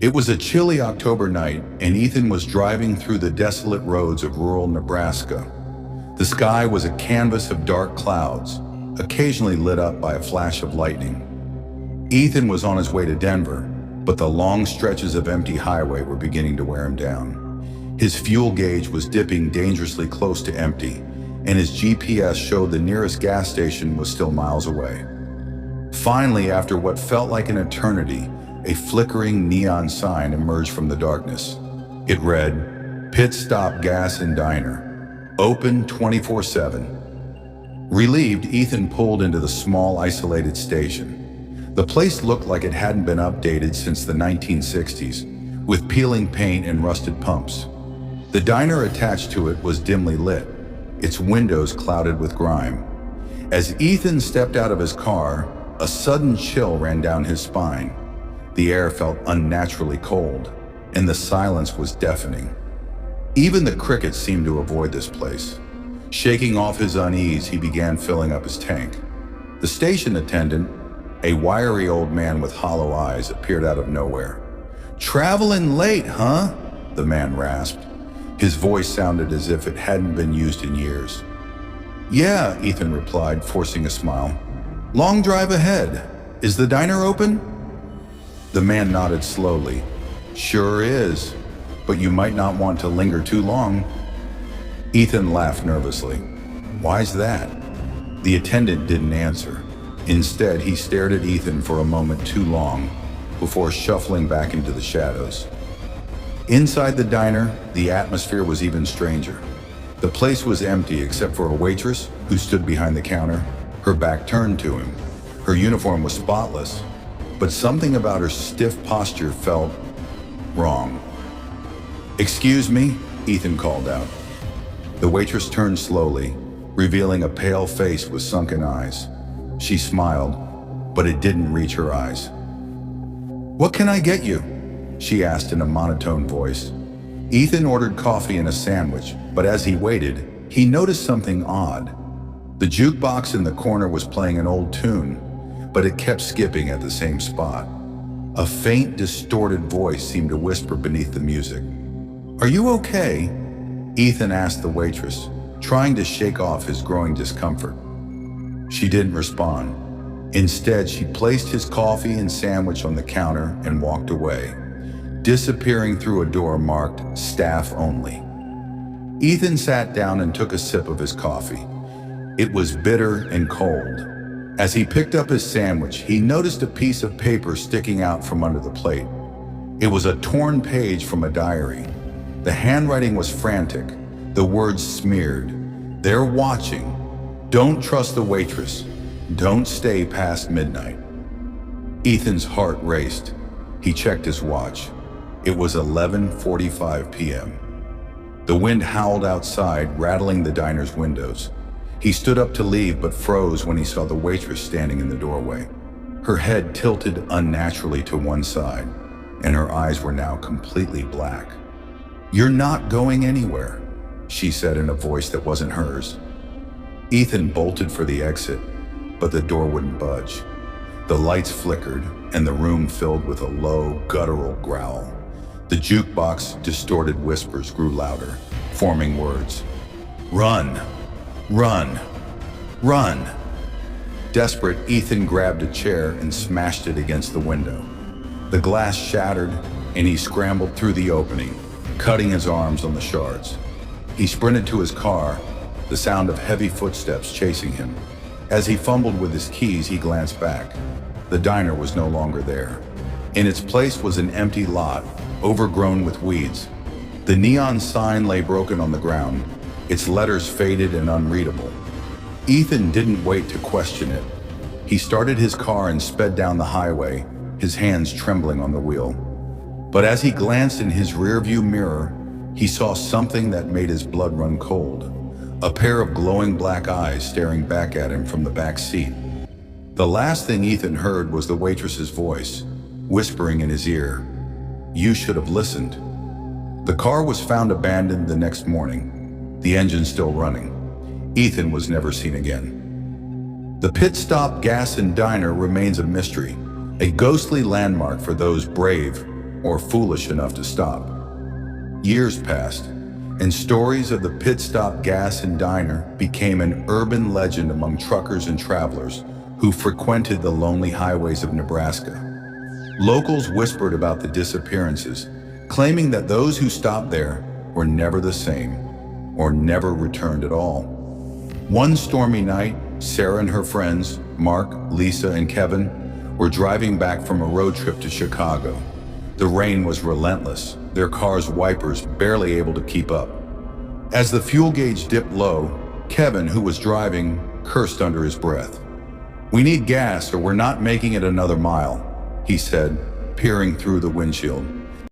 It was a chilly October night, and Ethan was driving through the desolate roads of rural Nebraska. The sky was a canvas of dark clouds, occasionally lit up by a flash of lightning. Ethan was on his way to Denver, but the long stretches of empty highway were beginning to wear him down. His fuel gauge was dipping dangerously close to empty, and his GPS showed the nearest gas station was still miles away. Finally, after what felt like an eternity, a flickering neon sign emerged from the darkness. It read, "Pit Stop Gas and Diner, open 24/7. Relieved, Ethan pulled into the small, isolated station. The place looked like it hadn't been updated since the 1960s, with peeling paint and rusted pumps. The diner attached to it was dimly lit, its windows clouded with grime. As Ethan stepped out of his car, a sudden chill ran down his spine. The air felt unnaturally cold, and the silence was deafening. Even the crickets seemed to avoid this place. Shaking off his unease, he began filling up his tank. The station attendant, a wiry old man with hollow eyes, appeared out of nowhere. "Traveling late, huh?" the man rasped. His voice sounded as if it hadn't been used in years. "Yeah," Ethan replied, forcing a smile. "Long drive ahead. Is the diner open?" The man nodded slowly. "Sure is, but you might not want to linger too long." Ethan laughed nervously. "Why's that?" The attendant didn't answer. Instead, he stared at Ethan for a moment too long before shuffling back into the shadows. Inside the diner, the atmosphere was even stranger. The place was empty except for a waitress who stood behind the counter, her back turned to him. Her uniform was spotless, but something about her stiff posture felt wrong. "Excuse me," Ethan called out. The waitress turned slowly, revealing a pale face with sunken eyes. She smiled, but it didn't reach her eyes. "What can I get you?" she asked in a monotone voice. Ethan ordered coffee and a sandwich, but as he waited, he noticed something odd. The jukebox in the corner was playing an old tune, but it kept skipping at the same spot. A faint, distorted voice seemed to whisper beneath the music. "Are you okay?" Ethan asked the waitress, trying to shake off his growing discomfort. She didn't respond. Instead, she placed his coffee and sandwich on the counter and walked away, disappearing through a door marked "Staff Only." Ethan sat down and took a sip of his coffee. It was bitter and cold. As he picked up his sandwich, he noticed a piece of paper sticking out from under the plate. It was a torn page from a diary. The handwriting was frantic, the words smeared. "They're watching. Don't trust the waitress. Don't stay past midnight." Ethan's heart raced. He checked his watch. It was 11:45 p.m. The wind howled outside, rattling the diner's windows. He stood up to leave but froze when he saw the waitress standing in the doorway. Her head tilted unnaturally to one side, and her eyes were now completely black. "You're not going anywhere," she said in a voice that wasn't hers. Ethan bolted for the exit, but the door wouldn't budge. The lights flickered, and the room filled with a low, guttural growl. The jukebox distorted whispers grew louder, forming words. "Run! Run! Run!" Desperate, Ethan grabbed a chair and smashed it against the window. The glass shattered, and he scrambled through the opening, cutting his arms on the shards. He sprinted to his car, the sound of heavy footsteps chasing him. As he fumbled with his keys, he glanced back. The diner was no longer there. In its place was an empty lot, overgrown with weeds. The neon sign lay broken on the ground, its letters faded and unreadable. Ethan didn't wait to question it. He started his car and sped down the highway, his hands trembling on the wheel. But as he glanced in his rearview mirror, he saw something that made his blood run cold. A pair of glowing black eyes staring back at him from the back seat. The last thing Ethan heard was the waitress's voice, whispering in his ear, "You should have listened." The car was found abandoned the next morning, the engine still running. Ethan was never seen again. The Pit Stop Gas and Diner remains a mystery, a ghostly landmark for those brave or foolish enough to stop. Years passed, and stories of the pit stop gas and diner became an urban legend among truckers and travelers who frequented the lonely highways of Nebraska. Locals whispered about the disappearances, claiming that those who stopped there were never the same or never returned at all. One stormy night, Sarah and her friends, Mark, Lisa, and Kevin, were driving back from a road trip to Chicago. The rain was relentless, their car's wipers barely able to keep up. As the fuel gauge dipped low, Kevin, who was driving, cursed under his breath. "We need gas or we're not making it another mile," he said, peering through the windshield.